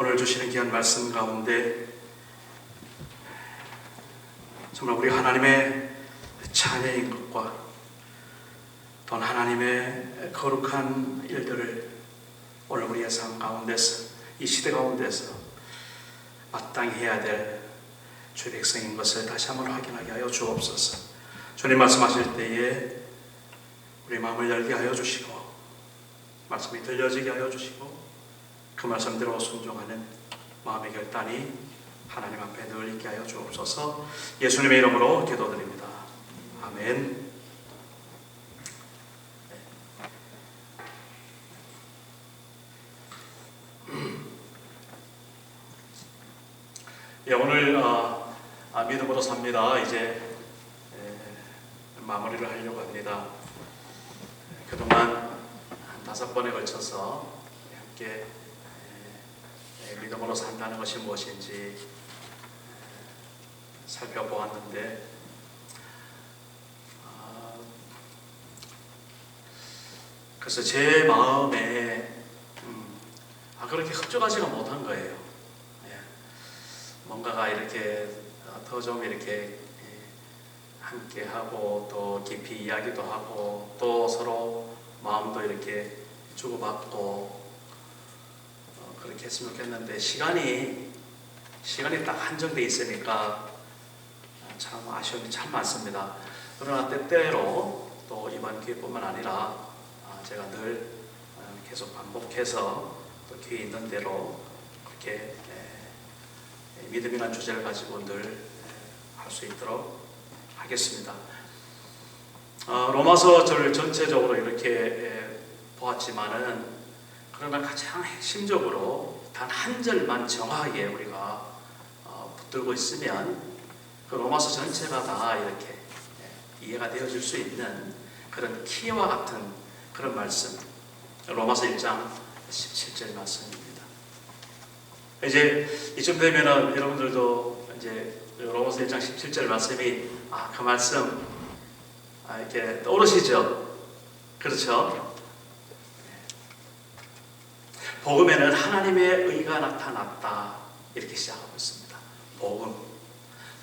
오늘 주시는 귀한 말씀 가운데 정말 우리 하나님의 자녀인 것과 또 하나님의 거룩한 일들을 오늘 우리의 삶 가운데서, 이 시대 가운데서 마땅히 해야 될 주의 백성인 것을 다시 한번 확인하게 하여 주옵소서. 주님 말씀하실 때에 우리 마음을 열게 하여 주시고 말씀이 들려지게 하여 주시고 그 말씀대로 순종하는 마음의 결단이 하나님 앞에 늘 있게 하여 주옵소서. 예수님의 이름으로 기도드립니다. 아멘. 예, 오늘 믿음으로 삽니다. 이제 마무리를 하려고 합니다. 그동안 한 5번에 걸쳐서 함께 믿음으로 산다는 것이 무엇인지 살펴보았는데 그래서 제 마음에 그렇게 흡족하지가 못한 거예요. 뭔가가 이렇게 더 좀 이렇게 함께 하고 또 깊이 이야기도 하고 또 서로 마음도 이렇게 주고받고 그렇게 했으면 좋겠는데 시간이 딱 한정되어 있으니까 참 아쉬움이 참 많습니다. 그러나 때때로 또 이번 기회뿐만 아니라 제가 늘 계속 반복해서 또 기회 있는 대로 그렇게 믿음이라는 주제를 가지고 늘 할 수 있도록 하겠습니다. 로마서를 전체적으로 이렇게 보았지만은 그러나 가장 핵심적으로 단 한 절만 정확하게 우리가 붙들고 있으면 그 로마서 전체가 다 이렇게 이해가 되어질 수 있는 그런 키와 같은 그런 말씀, 로마서 1장 17절 말씀입니다. 이제 이쯤 되면은 여러분들도 이제 로마서 1장 17절 말씀이 그 말씀 이렇게 떠오르시죠? 그렇죠? 복음에는 하나님의 의가 나타났다 이렇게 시작하고 있습니다.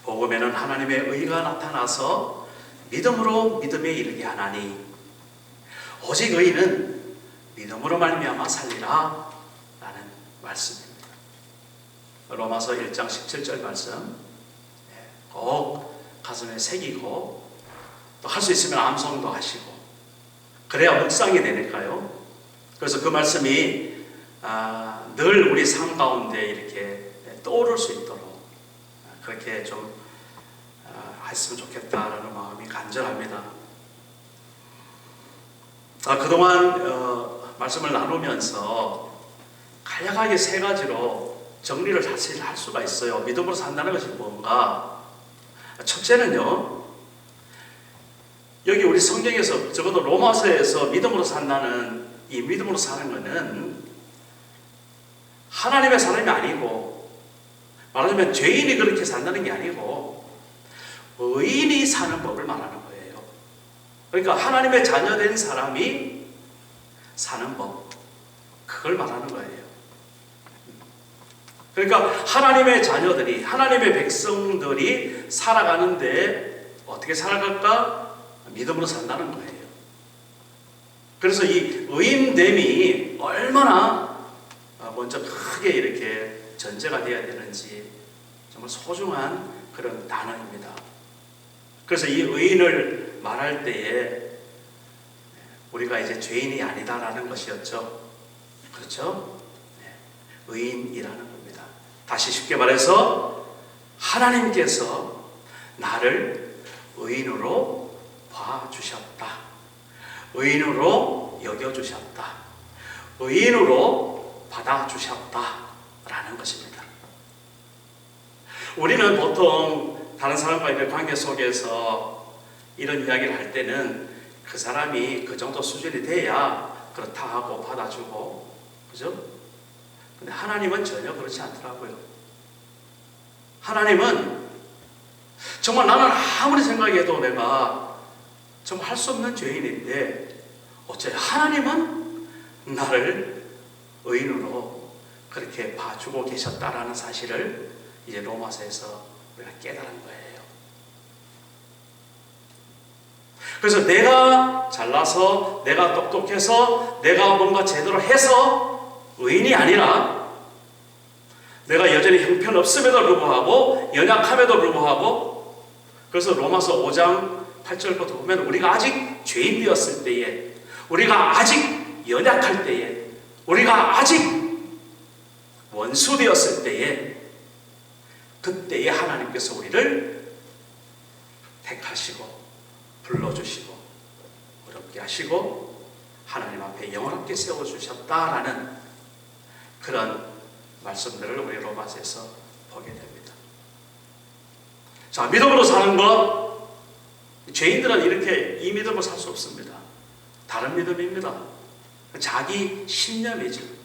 복음에는 하나님의 의가 나타나서 믿음으로 믿음에 이르게 하나니 오직 의인은 믿음으로 말미암아 살리라 라는 말씀입니다. 로마서 1장 17절 말씀 꼭 가슴에 새기고 또 할 수 있으면 암송도 하시고 그래야 묵상이 되니까요. 그래서 그 말씀이 늘 우리 삶 가운데 이렇게 떠오를 수 있도록 그렇게 좀 했으면 좋겠다라는 마음이 간절합니다. 그동안 말씀을 나누면서 간략하게 3가지로 정리를 사실 할 수가 있어요. 믿음으로 산다는 것이 뭔가? 첫째는요, 여기 우리 성경에서 적어도 로마서에서 믿음으로 산다는 이 믿음으로 사는 것은 하나님의 사람이 아니고 말하자면 죄인이 그렇게 산다는 게 아니고 의인이 사는 법을 말하는 거예요. 그러니까 하나님의 자녀된 사람이 사는 법, 그걸 말하는 거예요. 그러니까 하나님의 자녀들이, 하나님의 백성들이 살아가는데 어떻게 살아갈까? 믿음으로 산다는 거예요. 그래서 이 의인됨이 얼마나 먼저 크게 이렇게 전제가 되어야 되는지 정말 소중한 그런 단어입니다. 그래서 이 의인을 말할 때에 우리가 이제 죄인이 아니다라는 것이었죠. 그렇죠? 의인이라는 겁니다. 다시 쉽게 말해서 하나님께서 나를 의인으로 봐주셨다. 의인으로 여겨주셨다. 의인으로 받아주셨다라는 것입니다. 우리는 보통 다른 사람과의 관계 속에서 이런 이야기를 할 때는 그 사람이 그 정도 수준이 돼야 그렇다 하고 받아주고, 그죠? 근데 하나님은 전혀 그렇지 않더라고요. 하나님은 정말 나는 아무리 생각해도 내가 정말 할 수 없는 죄인인데 어째 하나님은 나를 의인으로 그렇게 봐주고 계셨다라는 사실을 이제 로마서에서 우리가 깨달은 거예요. 그래서 내가 잘나서, 내가 똑똑해서, 내가 뭔가 제대로 해서 의인이 아니라, 내가 여전히 형편없음에도 불구하고, 연약함에도 불구하고, 그래서 로마서 5장 8절부터 보면 우리가 아직 죄인 되었을 때에, 우리가 아직 연약할 때에, 우리가 아직 원수 되었을 때에, 그때에 하나님께서 우리를 택하시고 불러주시고 어렵게 하시고 하나님 앞에 영원하게 세워주셨다라는 그런 말씀들을 우리 로마서에서 보게 됩니다. 자, 믿음으로 사는 것, 죄인들은 이렇게 이 믿음으로 살 수 없습니다. 다른 믿음입니다. 자기 신념이죠.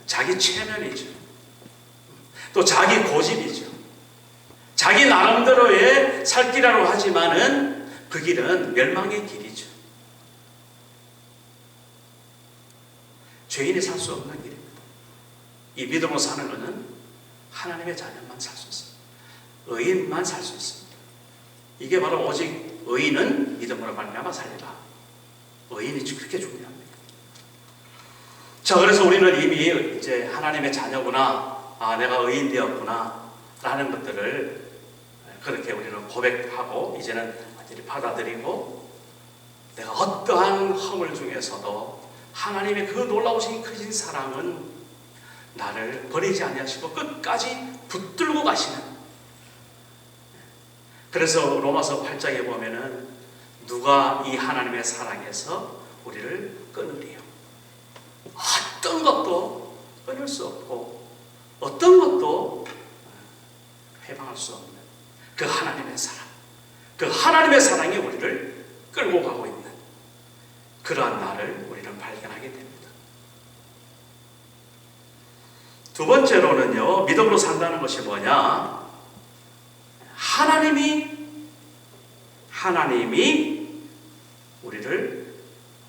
자기 체면이죠. 또 자기 고집이죠. 자기 나름대로의 살 길이라고 하지만은 그 길은 멸망의 길이죠. 죄인이 살 수 없는 길입니다. 이 믿음으로 사는 것은 하나님의 자녀만 살 수 있습니다. 의인만 살 수 있습니다. 이게 바로 오직 의인은 믿음으로 말미암아 살리라. 의인이 그렇게 중요합니다. 자, 그래서 우리는 이미 이제 하나님의 자녀구나, 내가 의인 되었구나 라는 것들을 그렇게 우리는 고백하고 이제는 완전히 받아들이고, 내가 어떠한 허물 중에서도 하나님의 그 놀라우신 크신 사랑은 나를 버리지 아니하시고 끝까지 붙들고 가시는. 그래서 로마서 8장에 보면은 누가 이 하나님의 사랑에서 우리를 끊으리요? 어떤 것도 끊을 수 없고 어떤 것도 해방할 수 없는 그 하나님의 사랑, 그 하나님의 사랑이 우리를 끌고 가고 있는 그러한 나를 우리는 발견하게 됩니다. 두 번째로는요, 믿음으로 산다는 것이 뭐냐? 하나님이 우리를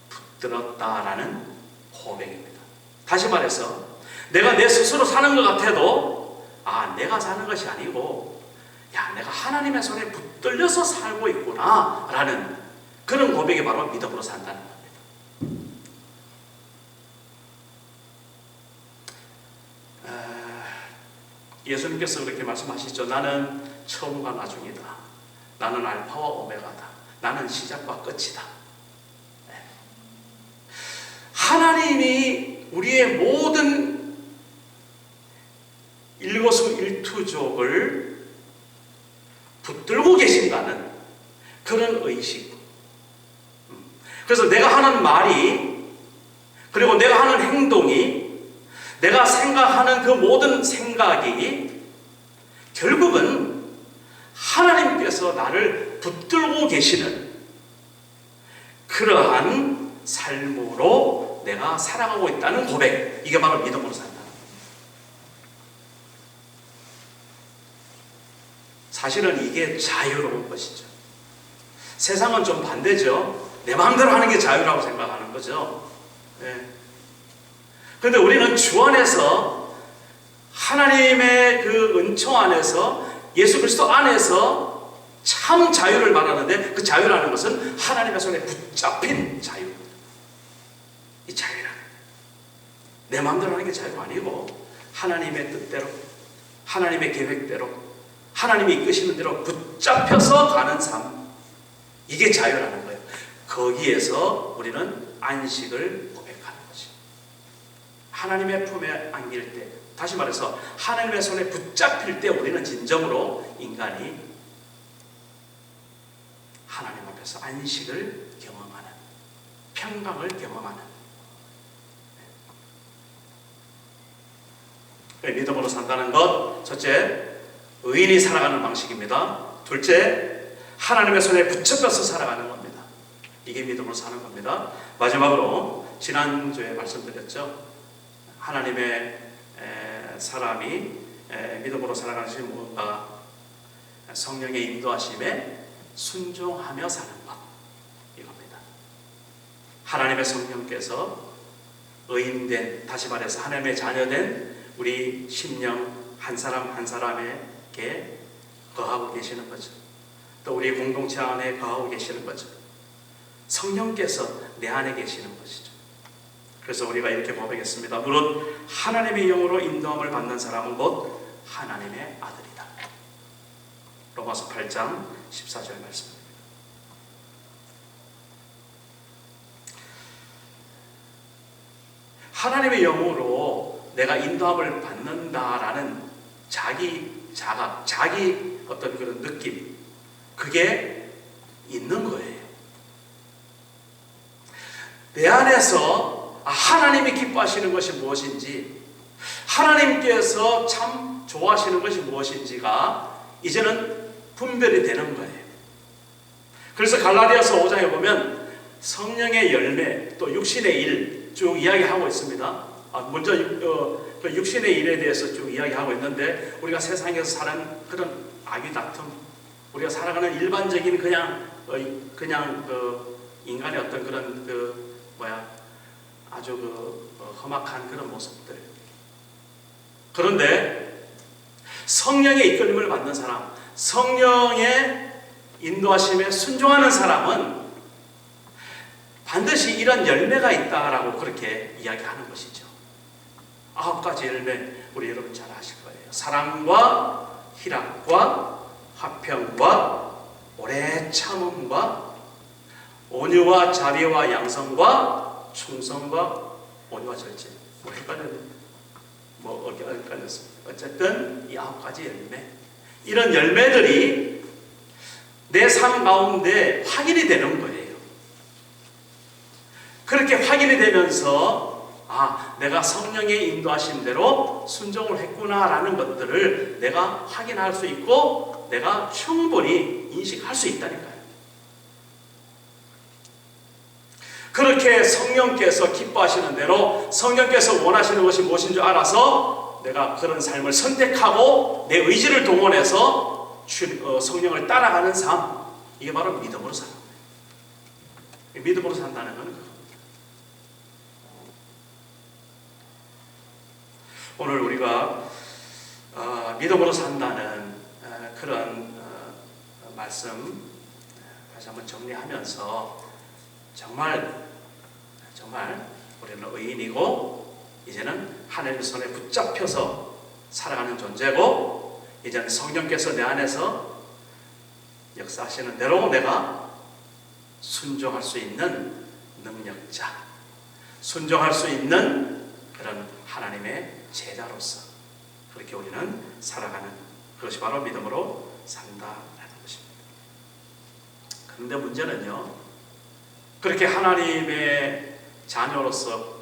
붙들었다라는 고백입니다. 다시 말해서 내가 내 스스로 사는 것 같아도 내가 사는 것이 아니고 내가 하나님의 손에 붙들려서 살고 있구나 라는 그런 고백이 바로 믿음으로 산다는 겁니다. 예수님께서 그렇게 말씀하시죠. 나는 처음과 나중이다. 나는 알파와 오메가다. 나는 시작과 끝이다. 하나님이 우리의 모든 일거수일투족을 붙들고 계신다는 그런 의식. 그래서 내가 하는 말이, 그리고 내가 하는 행동이, 내가 생각하는 그 모든 생각이 결국은 하나님께서 나를 붙들고 계시는 그러한 삶으로 내가 살아가고 있다는 고백. 이게 바로 믿음으로 산다. 사실은 이게 자유로운 것이죠. 세상은 좀 반대죠. 내 마음대로 하는 게 자유라고 생각하는 거죠. 그런데 우리는 주 안에서, 하나님의 그 은총 안에서, 예수 그리스도 안에서 참 자유를 말하는데, 그 자유라는 것은 하나님의 손에 붙잡힌 자유입니다. 이 자유라는 내 마음대로 하는 게 자유가 아니고 하나님의 뜻대로, 하나님의 계획대로, 하나님이 이끄시는 대로 붙잡혀서 가는 삶, 이게 자유라는 거예요. 거기에서 우리는 안식을 고백하는 거지. 하나님의 품에 안길 때, 다시 말해서 하나님의 손에 붙잡힐 때 우리는 진정으로 인간이 하나님 앞에서 안식을 경험하는, 평강을 경험하는. 믿음으로 산다는 것, 첫째, 의인이 살아가는 방식입니다. 둘째, 하나님의 손에 붙잡혀서 살아가는 겁니다. 이게 믿음으로 사는 겁니다. 마지막으로 지난주에 말씀드렸죠. 하나님의 사람이 믿음으로 살아가는 것이 뭔가? 성령의 인도하심에 순종하며 사는 것, 이겁니다. 하나님의 성령께서 의인된, 다시 말해서 하나님의 자녀된 우리 심령 한 사람 한 사람에게 거하고 계시는 거죠. 또 우리 공동체 안에 거하고 계시는 거죠. 성령께서 내 안에 계시는 것이죠. 그래서 우리가 이렇게 고백했습니다. 무릇 하나님의 영으로 인도함을 받는 사람은 곧 하나님의 아들이다. 로마서 8장 14절 말씀입니다. 하나님의 영으로 내가 인도함을 받는다라는 자기 자각, 자기 어떤 그런 느낌, 그게 있는 거예요. 내 안에서 하나님이 기뻐하시는 것이 무엇인지, 하나님께서 참 좋아하시는 것이 무엇인지가 이제는 분별이 되는 거예요. 그래서 갈라디아서 5장에 보면 성령의 열매, 또 육신의 일 쭉 이야기하고 있습니다. 먼저 육신의 일에 대해서 쭉 이야기하고 있는데, 우리가 세상에서 사는 그런 악의 다툼, 우리가 살아가는 일반적인 그냥 인간의 어떤 그런 아주 험악한 그런 모습들. 그런데 성령의 이끌림을 받는 사람, 성령의 인도하심에 순종하는 사람은 반드시 이런 열매가 있다라고 그렇게 이야기하는 것이죠. 9가지 열매, 우리 여러분 잘 아실 거예요. 사랑과 희락과 화평과 오래 참음과 온유와 자비와 양성과 충성과 온유와 절제. 헷갈렸는데 헷갈렸습니다. 어쨌든 이 9가지 열매, 이런 열매들이 내 삶 가운데 확인이 되는 거예요. 그렇게 확인이 되면서 내가 성령의 인도하심대로 순종을 했구나라는 것들을 내가 확인할 수 있고 내가 충분히 인식할 수 있다니까요. 그렇게 성령께서 기뻐하시는 대로, 성령께서 원하시는 것이 무엇인 줄 알아서 내가 그런 삶을 선택하고 내 의지를 동원해서 성령을 따라가는 삶, 이게 바로 믿음으로 사는 거예요. 믿음으로 산다는 건 그겁니다. 오늘 우리가 믿음으로 산다는 그런 말씀 다시 한번 정리하면서, 정말 우리는 의인이고 이제는 하나님의 손에 붙잡혀서 살아가는 존재고, 이제는 성령께서 내 안에서 역사하시는 대로 내가 순종할 수 있는 능력자, 순종할 수 있는 그런 하나님의 제자로서 그렇게 우리는 살아가는, 그것이 바로 믿음으로 산다라는 것입니다. 그런데 문제는요, 그렇게 하나님의 자녀로서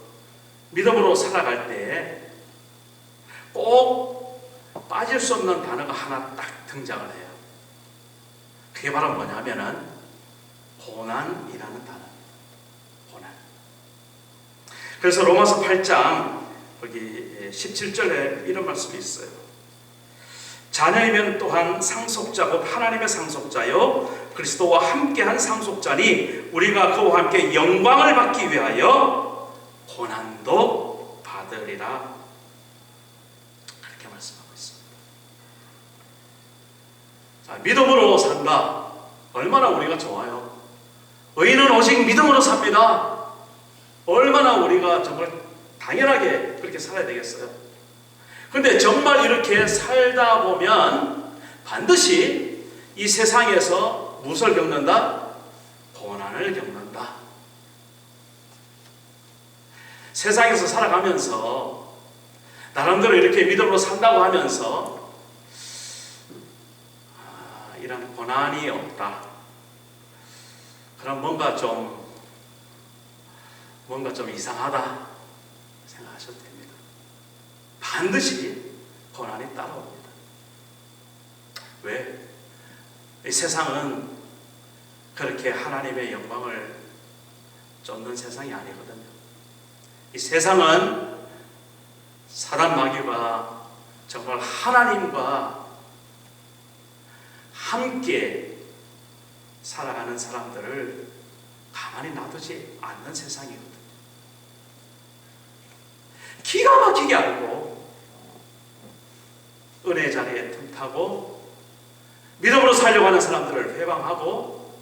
믿음으로 살아갈 때 꼭 빠질 수 없는 단어가 하나 딱 등장을 해요. 그게 바로 뭐냐면은 고난이라는 단어. 고난. 그래서 로마서 8장 거기 17절에 이런 말씀이 있어요. 자녀이면 또한 상속자 곧 하나님의 상속자요 그리스도와 함께한 상속자니 우리가 그와 함께 영광을 받기 위하여 고난도 받으리라. 그렇게 말씀하고 있습니다. 자, 믿음으로 산다. 얼마나 우리가 좋아요. 의인은 오직 믿음으로 삽니다. 얼마나 우리가 정말 당연하게 그렇게 살아야 되겠어요. 그런데 정말 이렇게 살다 보면 반드시 이 세상에서 무엇을 겪는다? 고난을 겪는다. 세상에서 살아가면서 나름대로 이렇게 믿음으로 산다고 하면서 이런 고난이 없다. 그럼 뭔가 좀 이상하다 생각하셔도 됩니다. 반드시 고난이 따라옵니다. 왜? 이 세상은 그렇게 하나님의 영광을 쫓는 세상이 아니거든요. 이 세상은 사단 마귀가 정말 하나님과 함께 살아가는 사람들을 가만히 놔두지 않는 세상이거든요. 기가 막히게 알고 은혜 자리에 틈타고 믿음으로 살려고 하는 사람들을 회방하고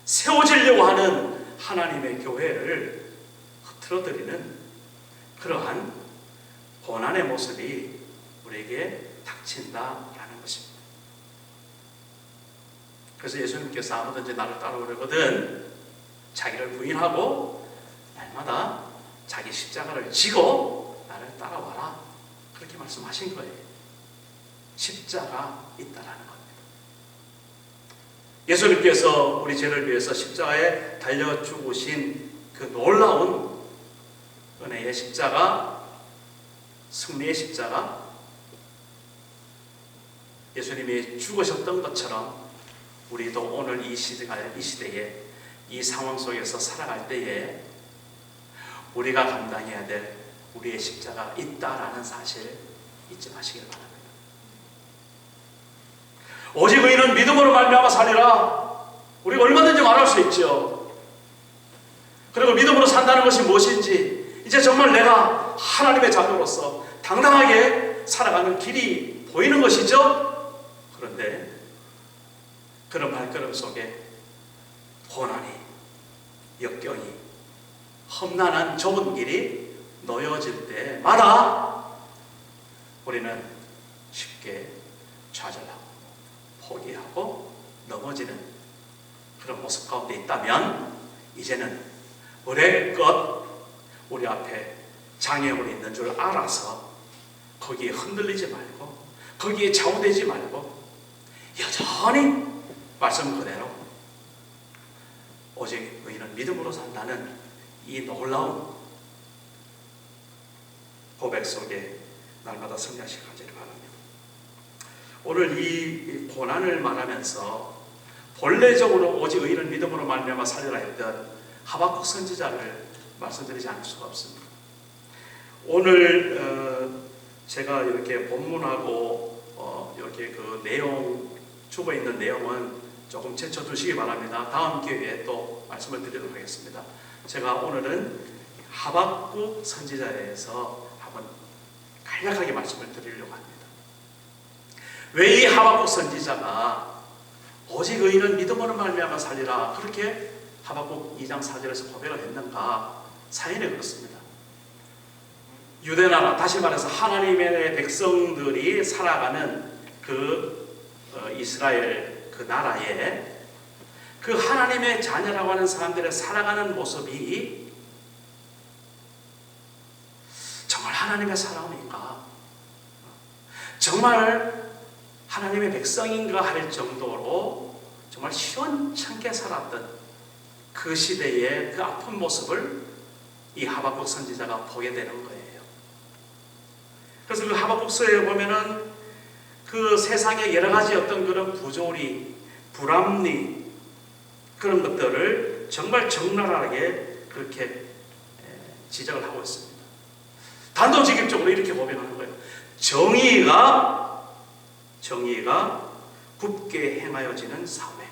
세워지려고 하는 하나님의 교회를 흐트러뜨리는 그러한 고난의 모습이 우리에게 닥친다라는 것입니다. 그래서 예수님께서 아무든지 나를 따라오려거든 자기를 부인하고 날마다 자기 십자가를 지고 나를 따라와라, 그렇게 말씀하신 거예요. 십자가 있다라는 겁니다. 예수님께서 우리 죄를 위해서 십자가에 달려 죽으신 그 놀라운 은혜의 십자가, 승리의 십자가, 예수님이 죽으셨던 것처럼 우리도 오늘 이 시대에 이 상황 속에서 살아갈 때에 우리가 감당해야 될 우리의 십자가 있다라는 사실 잊지 마시길 바랍니다. 오직 의인은 믿음으로 말미암아 살리라, 우리가 얼마든지 말할 수 있죠. 그리고 믿음으로 산다는 것이 무엇인지 이제 정말 내가 하나님의 자녀로서 당당하게 살아가는 길이 보이는 것이죠. 그런데 그런 발걸음 속에 고난이, 역경이, 험난한 좁은 길이 놓여질 때마다 우리는 쉽게 좌절하고 포기하고 넘어지는 그런 모습 가운데 있다면 이제는 의뢰껏 우리 앞에 장애물이 있는 줄 알아서 거기에 흔들리지 말고 거기에 좌우되지 말고 여전히 말씀 그대로 오직 의인은 믿음으로 산다는 이 놀라운 고백 속에 날마다 승리하시길 간절히 바랍니다. 오늘 이 고난을 말하면서 본래적으로 오직 의인은 믿음으로 말미암아 살리라 했던 하박국 선지자를 말씀드리지 않을 수가 없습니다. 오늘 제가 이렇게 본문하고 이렇게 그 내용, 죽어 있는 내용은 조금 제쳐두시기 바랍니다. 다음 기회에 또 말씀을 드리도록 하겠습니다. 제가 오늘은 하박국 선지자에서 한번 간략하게 말씀을 드리려고 합니다. 왜 이 하박국 선지자가 오직 의인은 믿음으로 말미암아 살리라 그렇게 하박국 2장 4절에서 고백을 했는가? 사연이 그렇습니다. 유대나라, 다시 말해서 하나님의 백성들이 살아가는 그 이스라엘 그 나라에 그 하나님의 자녀라고 하는 사람들의 살아가는 모습이 정말 하나님의 사람인가, 정말 하나님의 백성인가 할 정도로 정말 시원찮게 살았던 그 시대의 그 아픈 모습을 이 하박국 선지자가 보게 되는 거예요. 그래서 그 하박국서에 보면은 그 세상의 여러 가지 어떤 그런 부조리, 불합리, 그런 것들을 정말 적나라하게 그렇게 지적을 하고 있습니다. 단도직입적으로 이렇게 고백하는 거예요. 정의가 굽게 행하여지는 사회.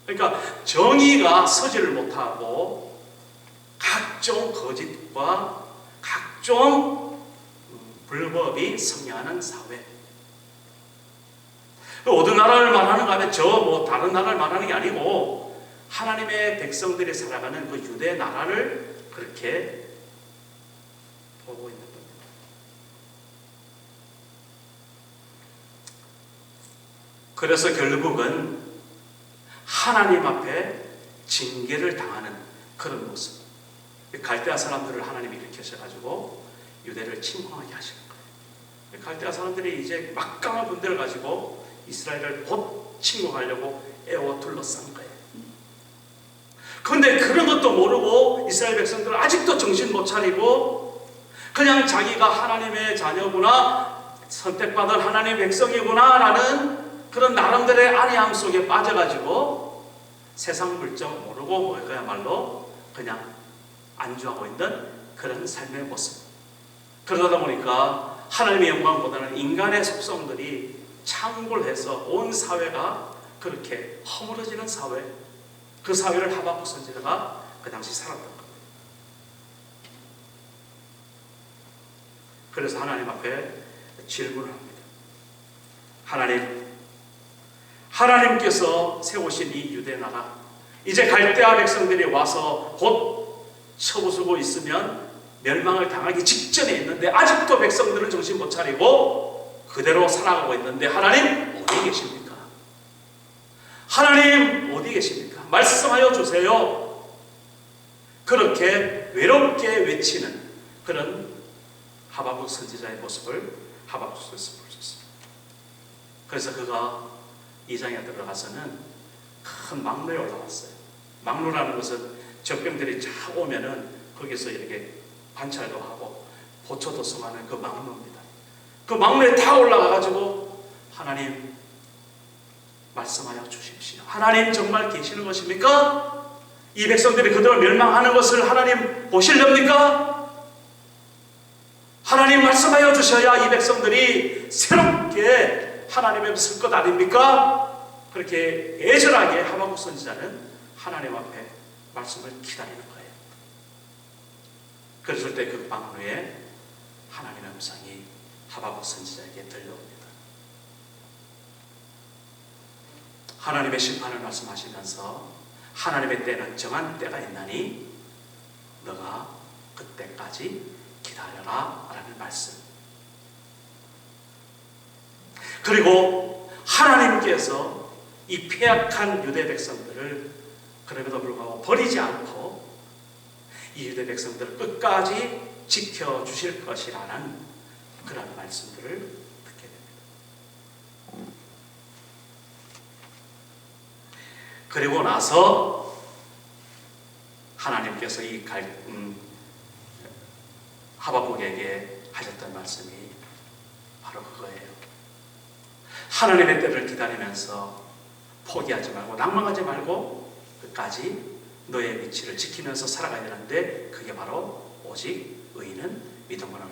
그러니까 정의가 서지를 못하고 각종 거짓과 각종 불법이 성행하는 사회. 어느 나라를 말하는가 하면 다른 나라를 말하는 게 아니고 하나님의 백성들이 살아가는 그 유대 나라를 그렇게 보고 있는 겁니다. 그래서 결국은 하나님 앞에 징계를 당하는 그런 모습. 갈대아 사람들을 하나님이 일으키셔가지고 유대를 침공하게 하시는 거예요. 갈대아 사람들이 이제 막강한 군대를 가지고 이스라엘을 곧 침공하려고 애워 둘러싼 거예요. 그런데 그런 것도 모르고 이스라엘 백성들은 아직도 정신 못 차리고 그냥 자기가 하나님의 자녀구나, 선택받은 하나님의 백성이구나 라는 그런 나름대로의 안해함 속에 빠져가지고 세상 물정 모르고 그야말로 그냥 안주하고 있는 그런 삶의 모습. 그러다 보니까 하나님의 영광보다는 인간의 속성들이 창궐해서 온 사회가 그렇게 허물어지는 사회, 그 사회를 하박국 선지자가 그 당시 살았던 겁니다. 그래서 하나님 앞에 질문을 합니다. 하나님께서 세우신 이 유대 나라, 이제 갈대아 백성들이 와서 곧 서부수고 있으면 멸망을 당하기 직전에 있는데 아직도 백성들은 정신 못 차리고 그대로 살아가고 있는데 하나님 어디 계십니까? 하나님 어디 계십니까? 말씀하여 주세요. 그렇게 외롭게 외치는 그런 하박국 선지자의 모습을 하박국에서 볼 수 있습니다. 그래서 그가 2장에 들어가서는 큰 망루에 올라왔어요. 망루라는 것은 적병들이 쫙 오면은 거기서 이렇게 관찰도 하고 보초도 성하는 그 망루입니다. 그 망루에 다 올라가가지고 하나님 말씀하여 주십시오. 하나님 정말 계시는 것입니까? 이 백성들이 그대로 멸망하는 것을 하나님 보실렵니까? 하나님 말씀하여 주셔야 이 백성들이 새롭게 하나님의 쓸 것 아닙니까? 그렇게 애절하게 하박국 선지자는 하나님 앞에 말씀을 기다리는 거예요. 그랬을 때 그 망루에 하나님의 음성이 하박국 선지자에게 들려옵니다. 하나님의 심판을 말씀하시면서 하나님의 때는 정한 때가 있나니 너가 그때까지 기다려라 라는 말씀. 그리고 하나님께서 이 폐악한 유대 백성들을 그럼에도 불구하고 버리지 않고 이 유대 백성들을 끝까지 지켜주실 것이라는 그런 말씀들을 듣게 됩니다. 그리고 나서 하나님께서 이 하박국에게 하셨던 말씀이 바로 그거예요. 하나님의 때를 기다리면서 포기하지 말고 낭망하지 말고 끝까지 너의 위치를 지키면서 살아가야 되는데 그게 바로 오직 의인은 믿음으로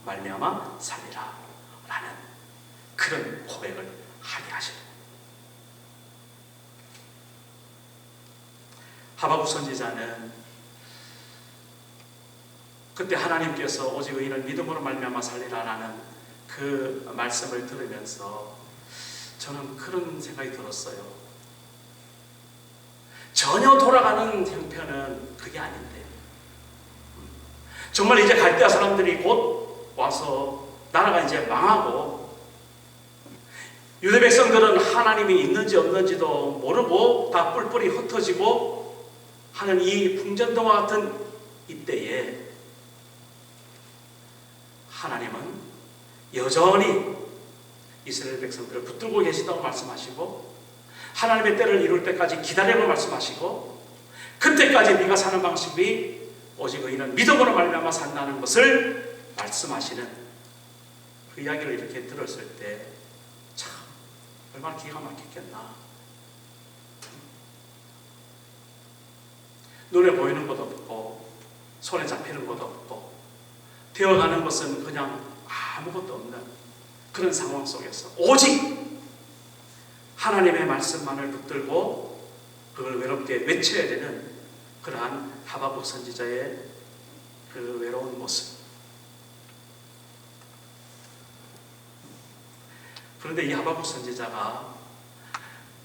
말미암아 살리라 라는 그런 고백을 하게 하십니다. 하박국 선지자는 그때 하나님께서 오직 의인은 믿음으로 말미암아 살리라라는 그 말씀을 들으면서 저는 그런 생각이 들었어요. 전혀 돌아가는 형편은 그게 아닌데 정말 이제 갈대아 사람들이 곧 와서 나라가 이제 망하고 유대 백성들은 하나님이 있는지 없는지도 모르고 다 뿔뿔이 흩어지고 하는 이 풍전등화 같은 이때에 하나님은 여전히 이스라엘 백성들을 붙들고 계시다고 말씀하시고 하나님의 때를 이룰 때까지 기다리라고 말씀하시고 그때까지 네가 사는 방식이 오직 의인은 믿음으로 말미암아 산다는 것을 말씀하시는 그 이야기를 이렇게 들었을 때 참 얼마나 기가 막혔겠나. 눈에 보이는 것도 없고 손에 잡히는 것도 없고 되어가는 것은 그냥 아무것도 없는 그런 상황 속에서 오직 하나님의 말씀만을 붙들고 그걸 외롭게 외쳐야 되는 그러한 하박국 선지자의 그 외로운 모습. 그런데 이 하박국 선지자가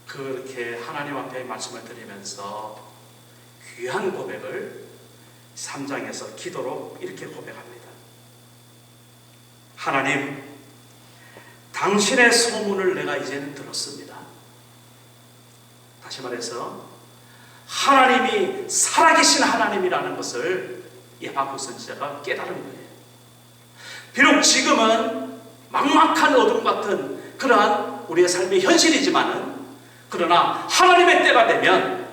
그렇게 하나님 앞에 말씀을 드리면서 귀한 고백을 3장에서 기도로 이렇게 고백합니다. 하나님, 당신의 소문을 내가 이제는 들었습니다. 다시 말해서 하나님이 살아계신 하나님이라는 것을 이 하박국 선지자가 깨달은 거예요. 비록 지금은 막막한 어둠 같은 그러한 우리의 삶의 현실이지만은 그러나 하나님의 때가 되면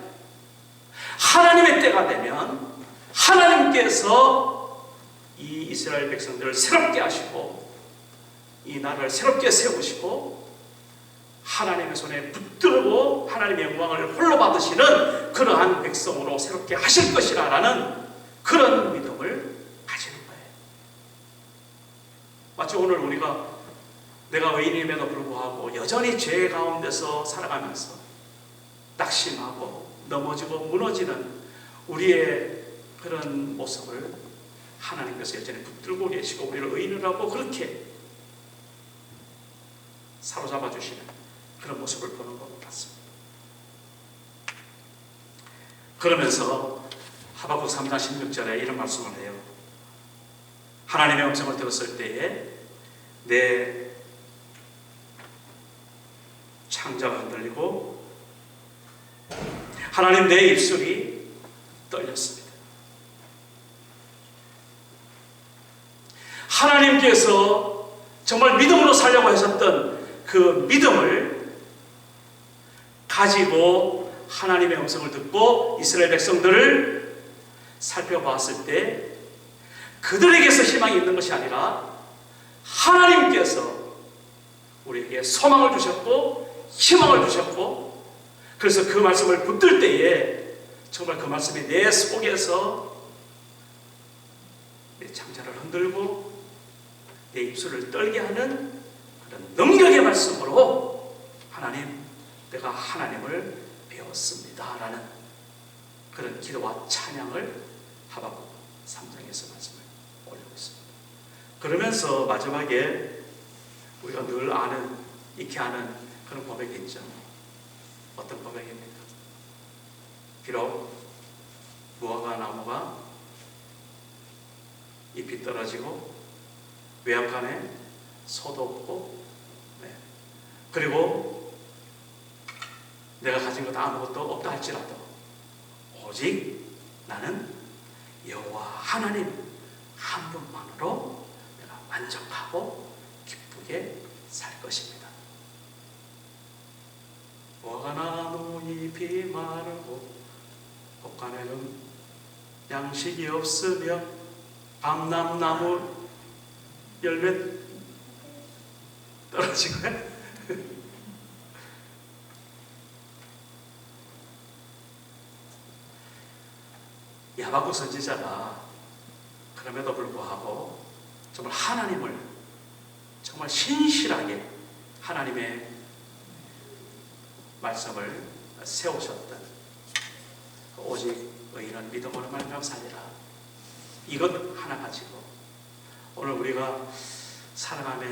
하나님께서 이 이스라엘 백성들을 새롭게 하시고 이 나라를 새롭게 세우시고 하나님의 손에 붙들고 하나님의 영광을 홀로 받으시는 그러한 백성으로 새롭게 하실 것이라는 그런 믿음을 가지는 거예요. 마치 오늘 우리가 내가 의인임에도 불구하고 여전히 죄 가운데서 살아가면서 낙심하고 넘어지고 무너지는 우리의 그런 모습을 하나님께서 여전히 붙들고 계시고 우리를 의인이라고 그렇게 사로잡아 주시는 그런 모습을 보는 것 같습니다. 그러면서 하박국 3장 16절에 이런 말씀을 해요. 하나님의 음성을 들었을 때에 내 창자가 흔들리고 하나님 내 입술이 떨렸습니다. 하나님께서 정말 믿음으로 살려고 하셨던 그 믿음을 가지고 하나님의 음성을 듣고 이스라엘 백성들을 살펴봤을 때 그들에게서 희망이 있는 것이 아니라 하나님께서 우리에게 소망을 주셨고 희망을 주셨고, 그래서 그 말씀을 붙들 때에 정말 그 말씀이 내 속에서 내 창자를 흔들고 내 입술을 떨게 하는 그런 능력의 말씀으로 하나님, 내가 하나님을 배웠습니다 라는 그런 기도와 찬양을 하박국 3장에서 말씀을 올리고 있습니다. 그러면서 마지막에 우리가 늘 아는, 익히 아는 그런 고백이 있죠. 어떤 고백입니까? 비록 무화과 나무가 잎이 떨어지고 외양간에 소도 없고, 그리고 내가 가진 것 아무것도 없다 할지라도 오직 나는 여호와 하나님 한 분만으로 내가 만족하고 기쁘게 살 것입니다. 무화과 나무 잎이 마르고 곳간에는 양식이 없으며 밤나무 열매 떨어지고요. 하박국 선지자가 그럼에도 불구하고 정말 하나님을 정말 신실하게 하나님의 말씀을 세우셨던 오직 의인은 믿음으로 말미암아 살리라, 이것 하나 가지고 오늘 우리가 살아가며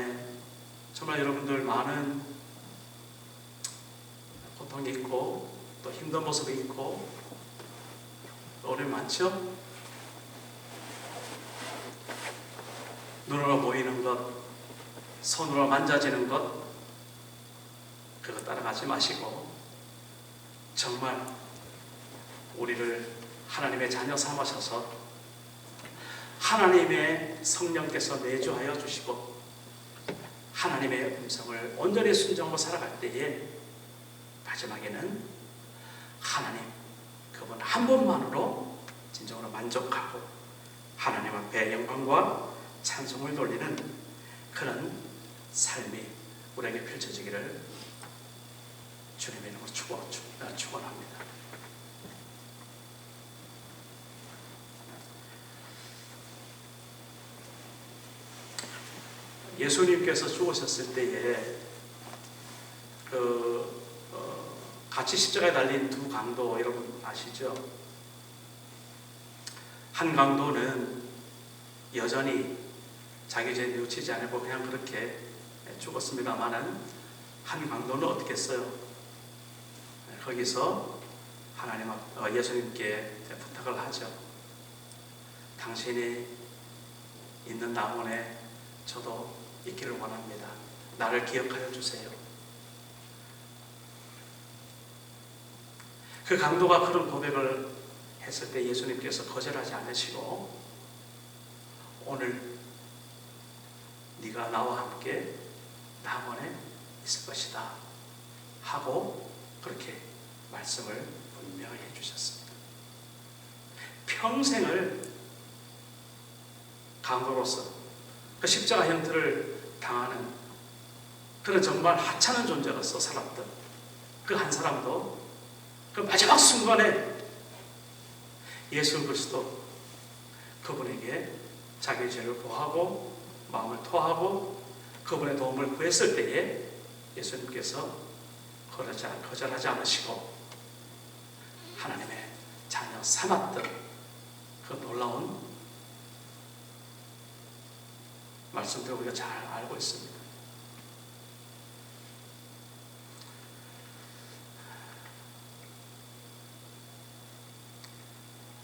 정말 여러분들 많은 고통이 있고 또 힘든 모습이 있고 어려움이 많죠? 눈으로 보이는 것, 손으로 만져지는 것, 그거 따라가지 마시고 정말 우리를 하나님의 자녀 삼으셔서 하나님의 성령께서 내주하여 주시고 하나님의 음성을 온전히 순종하고 살아갈 때에 마지막에는 하나님 그분 한 분만으로 진정으로 만족하고 하나님 앞에 영광과 찬송을 돌리는 그런 삶이 우리에게 펼쳐지기를 주님의 이름으로 축원합니다. 예수님께서 죽으셨을 때에 같이 십자가에 달린 두 강도 여러분 아시죠? 한 강도는 여전히 자기 죄 뉘우치지 않고 그냥 그렇게 죽었습니다마는 한 강도는 어떻게 했어요? 거기서 예수님께 부탁을 하죠. 당신이 있는 낙원에 저도 있기를 원합니다. 나를 기억하여 주세요. 그 강도가 그런 고백을 했을 때 예수님께서 거절하지 않으시고 오늘 네가 나와 함께 낙원에 있을 것이다 하고 그렇게 말씀을 분명히 해주셨습니다. 평생을 강도로서 그 십자가 형태를 당하는 그런 정말 하찮은 존재로서 살았던 그 한 사람도 그 마지막 순간에 예수 그리스도 그분에게 자기 죄를 고하고 마음을 토하고 그분의 도움을 구했을 때에 예수님께서 거절하지 않으시고 하나님의 자녀 삼았던 그 놀라운 말씀들 우리가 잘 알고 있습니다.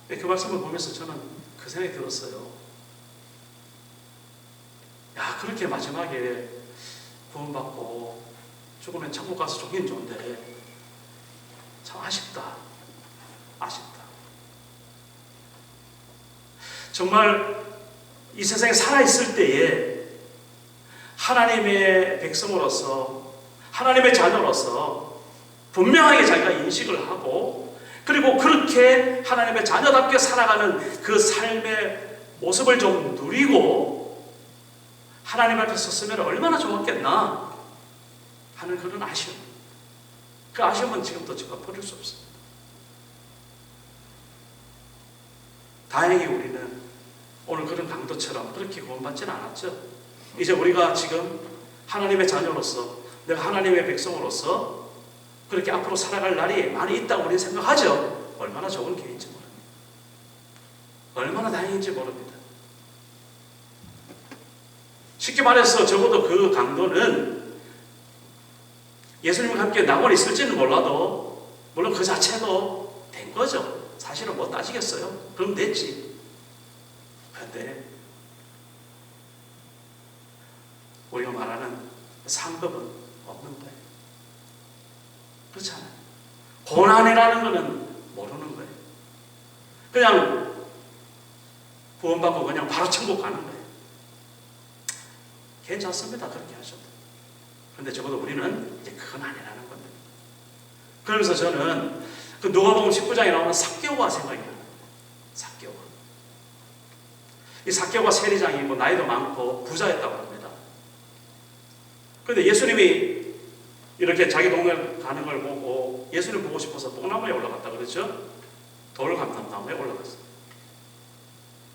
그 말씀을 보면서 저는 그 생각이 들었어요. 야, 그렇게 마지막에 구원받고 죽으면 천국 가서 좋긴 좋은데 참 아쉽다. 정말 이 세상에 살아있을 때에 하나님의 백성으로서, 하나님의 자녀로서 분명하게 자기가 인식을 하고, 그리고 그렇게 하나님의 자녀답게 살아가는 그 삶의 모습을 좀 누리고 하나님 앞에 섰으면 얼마나 좋았겠나 하는 그런 아쉬움. 그 아쉬움은 지금도 제가 버릴 수 없습니다. 다행히 우리는 오늘 그런 강도처럼 그렇게 구원받지는 않았죠. 이제 우리가 지금 하나님의 자녀로서, 내가 하나님의 백성으로서 그렇게 앞으로 살아갈 날이 많이 있다고 우리는 생각하죠. 얼마나 좋은 계획인지 모릅니다. 얼마나 다행인지 모릅니다. 쉽게 말해서 적어도 그 강도는 예수님과 함께 낙원에 있을지는 몰라도, 물론 그 자체도 된 거죠. 사실은 뭐 따지겠어요? 그럼 됐지. 그런데 우리가 말하는 상급은 없는 거예요. 그렇지 않아요? 고난이라는 거는 모르는 거예요. 그냥 구원받고 그냥 바로 천국 가는 거예요. 괜찮습니다. 그렇게 하셔도. 그런데 적어도 우리는 이제 그건 아니라는 겁니다. 그러면서 저는 그 누가복음 19장에 나오는 삭개오가 생각이 나요. 삭개오가. 이 삭개오가 세리장이 뭐 나이도 많고 부자였다고 합니다. 그런데 예수님이 이렇게 자기 동네 가는 걸 보고 예수님 보고 싶어서 뽕나무에 올라갔다 그랬죠? 돌감람나무에 올라갔어요.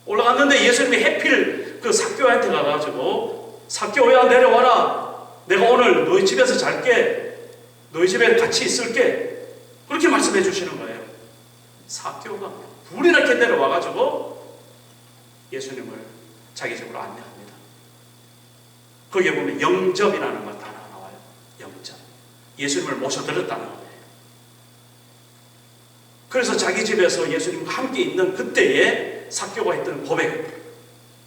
올라갔는데 예수님이 해필 그 삭개오한테 가가지고 삭개오야 내려와라. 내가 오늘 너희 집에서 잘게. 너희 집에 같이 있을게. 그렇게 말씀해 주시는 거예요. 삭개오가 불이 나게 내려와가지고 예수님을 자기 집으로 안내합니다. 거기에 보면 영접이라는 말 단어가 나와요. 영접. 예수님을 모셔드렸다는 거예요. 그래서 자기 집에서 예수님과 함께 있는 그때에 삭개오가 했던 고백,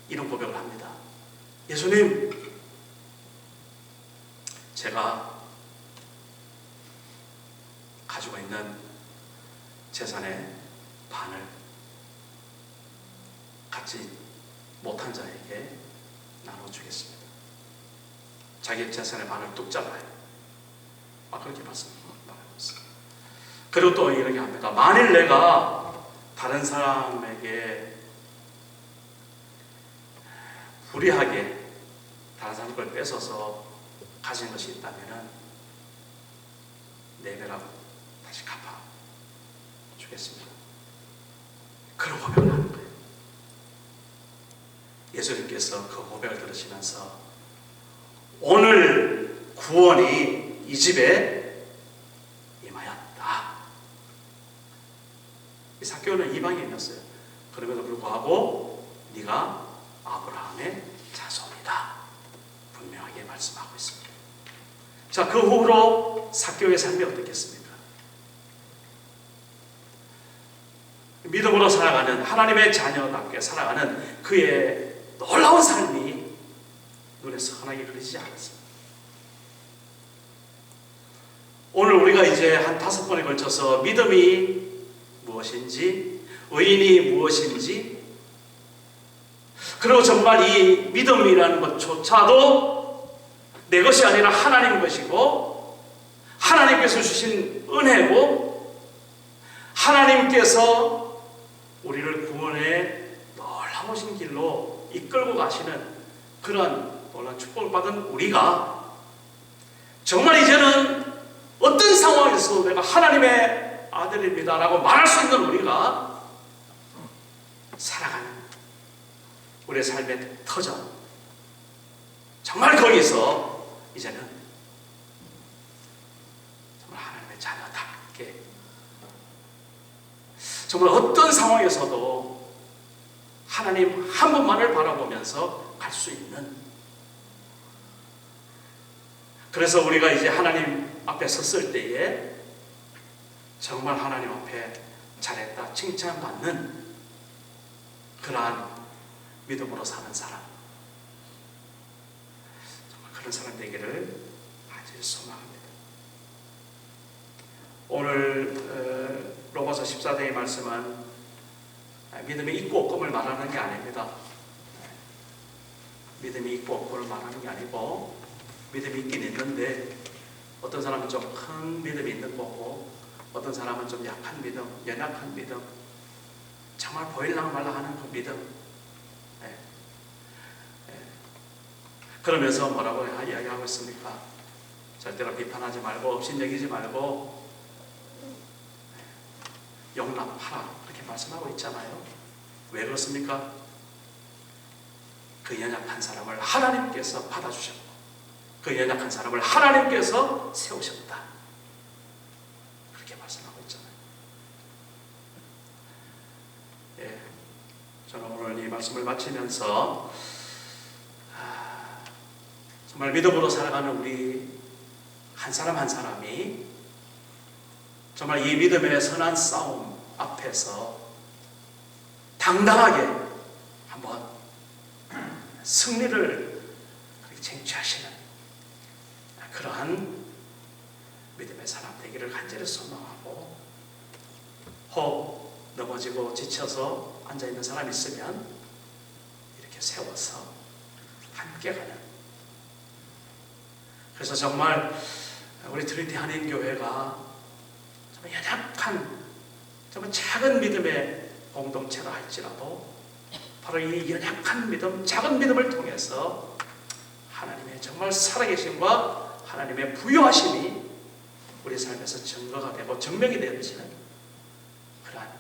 이런 고백을 합니다. 예수님, 제가 가지고 있는 재산의 반을 갖지 못한 자에게 나눠주겠습니다. 자기 재산의 반을 뚝 잘라요. 그렇게 말씀하고 있습니다. 그리고 또 이렇게 합니다. 만일 내가 다른 사람에게 불의하게 다른 사람 걸 뺏어서 가진 것이 있다면 4배라고 다시 갚아 주겠습니다. 그런 고백을 하는 거예요. 예수님께서 그 고백을 들으시면서 오늘 구원이 이 집에 임하였다. 이 삭개오는 이방인이었어요. 그럼에도 불구하고 네가 아브라함의 자손이다. 분명하게 말씀하고 있습니다. 자, 그 후로 삭개오의 삶이 어떻겠습니까? 믿음으로 살아가는, 하나님의 자녀답게 살아가는 그의 놀라운 삶이 눈에 선하게 그리지 않았습니다. 오늘 우리가 이제 한 5번에 걸쳐서 믿음이 무엇인지, 의인이 무엇인지, 그리고 정말 이 믿음이라는 것조차도 내 것이 아니라 하나님 것이고, 하나님께서 주신 은혜고, 하나님께서 우리를 구원의 놀라우신 길로 이끌고 가시는 그런 놀라운 축복을 받은 우리가 정말 이제는 어떤 상황에서도 내가 하나님의 아들입니다 라고 말할 수 있는 우리가 살아가는 우리의 삶의 터전, 정말 거기서 이제는 정말 하나님의 자녀답게 정말 어떤 상황에서도 하나님 한 분만을 바라보면서 갈 수 있는 그래서 우리가 이제 하나님 앞에 섰을 때에 정말 하나님 앞에 잘했다 칭찬받는 그러한 믿음으로 사는 사람, 정말 그런 사람 되기를 간절히 소망합니다. 오늘 로마서 14장의 말씀은 믿음이 있고 없고를 말하는 게 아닙니다. 믿음이 있고 없고를 말하는 게 아니고, 믿음이 있긴 있는데 어떤 사람은 좀 큰 믿음이 있는 거고, 어떤 사람은 좀 약한 믿음, 연약한 믿음, 정말 보일랑 말랑 하는 그 믿음. 그러면서 뭐라고 이야기하고 있습니까? 절대로 비판하지 말고 업신여기지 말고 용납하라, 그렇게 말씀하고 있잖아요. 왜 그렇습니까? 그 연약한 사람을 하나님께서 받아주셨고, 그 연약한 사람을 하나님께서 세우셨다, 그렇게 말씀하고 있잖아요. 저는 오늘 이 말씀을 마치면서 정말 믿음으로 살아가는 우리 한 사람 한 사람이 정말 이 믿음의 선한 싸움 앞에서 당당하게 한번 승리를 쟁취하시는 그러한 믿음의 사람 되기를 간절히 소망하고, 혹 넘어지고 지쳐서 앉아있는 사람이 있으면 이렇게 세워서 함께 가는, 그래서 정말 우리 트리니티 한인교회가 정말 연약한, 정말 작은 믿음의 공동체라 할지라도 바로 이 연약한 믿음, 작은 믿음을 통해서 하나님의 정말 살아계심과 하나님의 부요하심이 우리 삶에서 증거가 되고 증명이 되어지는 그러한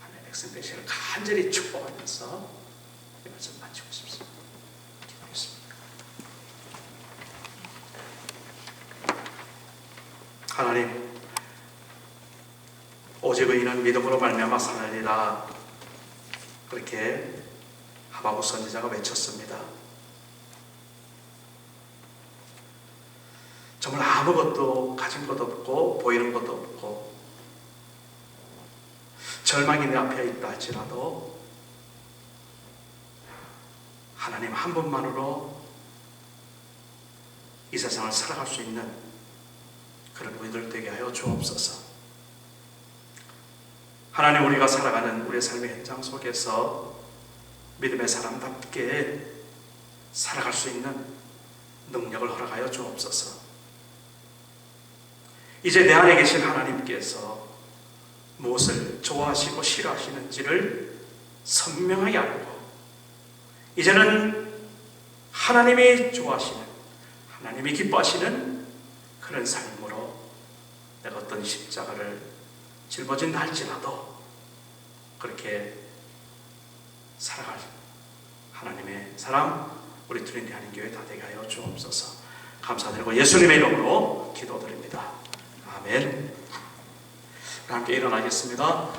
하나님의 백성 되시기를 간절히 축복하면서 이 말씀 마치고 싶습니다. 기도하겠습니다. 하나님, 오직 의인은 믿음으로 말미암아 사느니라, 그렇게 하박국 선지자가 외쳤습니다. 정말 아무것도 가진 것도 없고 보이는 것도 없고 절망이 내 앞에 있다 할지라도 하나님 한 분만으로 이 세상을 살아갈 수 있는 그런 우리들 되게 하여 주옵소서. 하나님, 우리가 살아가는 우리의 삶의 현장 속에서 믿음의 사람답게 살아갈 수 있는 능력을 허락하여 주옵소서. 이제 내 안에 계신 하나님께서 무엇을 좋아하시고 싫어하시는지를 선명하게 알고, 이제는 하나님이 좋아하시는, 하나님이 기뻐하시는 그런 삶으로 내가 어떤 십자가를 짊어진다 할지라도 그렇게 살아갈 하나님의 사람, 우리 트리니티 한인교회 다 되게 하여 주옵소서. 감사드리고 예수님의 이름으로 기도드립니다. 아멘. 함께 일어나겠습니다.